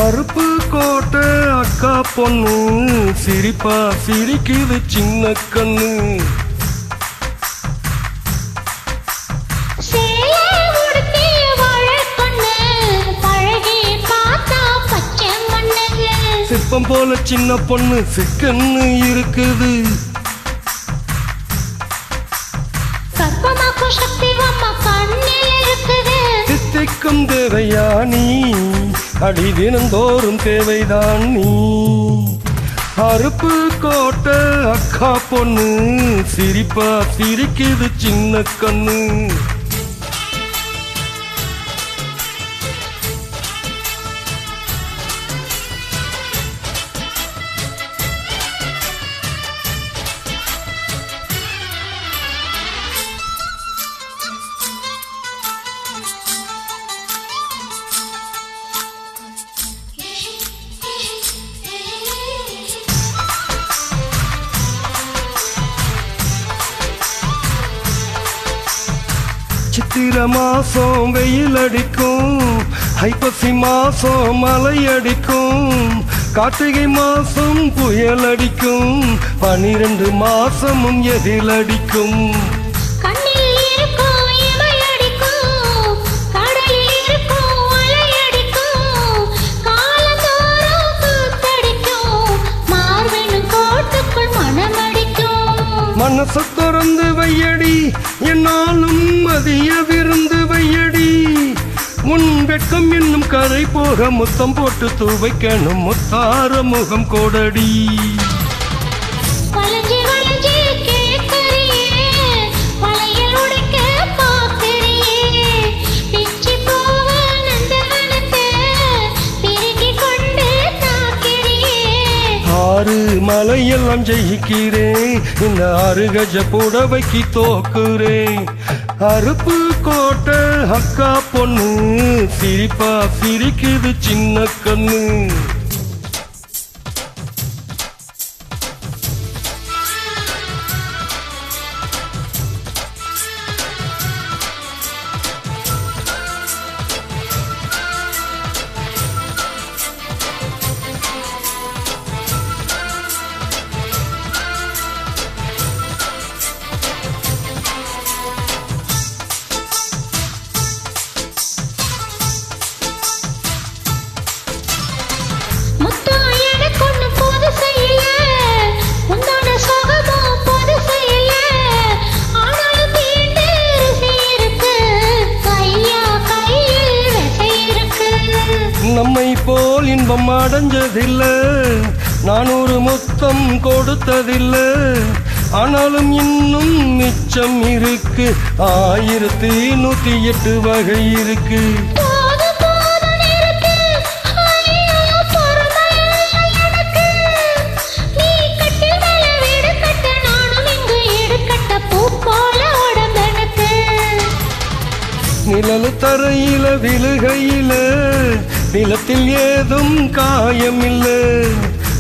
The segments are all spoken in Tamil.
அருப்பு கோட்டை அக்கா பொண்ணு சிரிப்பா சிரிக்குது சின்ன கண்ணு. சிற்பம் போல சின்ன பொண்ணு சிக்கன்னு இருக்குது. தித்திக்கும் தேவையா நீ அடி தினந்தோறும் தேவைதான் நீ. அருப்பு கோட்டை அக்கா பொண்ணு சிரிப்பா சிரிக்குது சின்ன கண்ணு. சித்திர மாசம் வெயில் அடிக்கும், ஐப்பசி மாசம் மழை அடிக்கும், கார்த்திகை மாசம் புயல் அடிக்கும், 12 மாசமும் எதில் அடிக்கும். மனச திறந்து வையடி என்னாலும் மதிய விருந்து வையடி. உன் வெட்கம் என்னும் கரை போக முத்தம் போட்டு துவைக்கணும் முத்தார முகம் கோடடி. ஆறு மலையெல்லாம் ஜெயிக்கிறேன், இந்த 6 கஜ புடவைக்கு தோக்குறேன். அருப்பு கோட்டை அக்கா பொண்ணு சிரிப்பா சிரிக்குது சின்ன கண்ணு. நம்மை போல் இன்பம் அடைஞ்சதில்லை, நான் ஒரு முத்தம் கொடுத்ததில்லை. ஆனாலும் இன்னும் மிச்சம் இருக்கு, 1108 வகை இருக்கு. நிழலு தரையில விழுகையில நிலத்தில் ஏதும் காயமில்லை.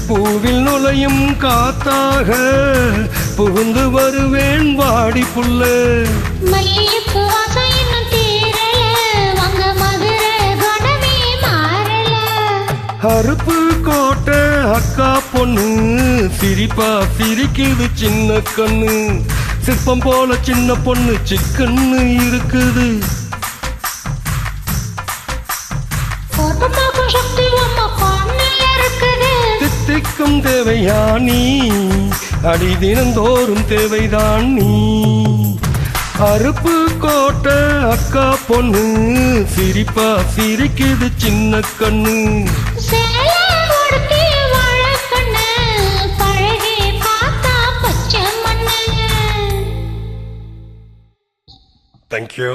பூவில் நுழையும் காத்தாக புகுந்து வருவேன் வாடி புள்ள. அருப்பு கோட்டை அக்கா பொண்ணு சிரிப்பா சிரிக்குது சின்ன கண்ணு. சிற்பம் போல சின்ன பொண்ணு சிக்கன்னு இருக்குது. தித்திக்கும் தேவையா நீ அடி தினந்தோறும் தேவைதான் நீ. அருப்பு கோட்டை அக்கா பொண்ணு சிரிப்பா சிரிக்குது சின்ன கண்ணு. Thank you.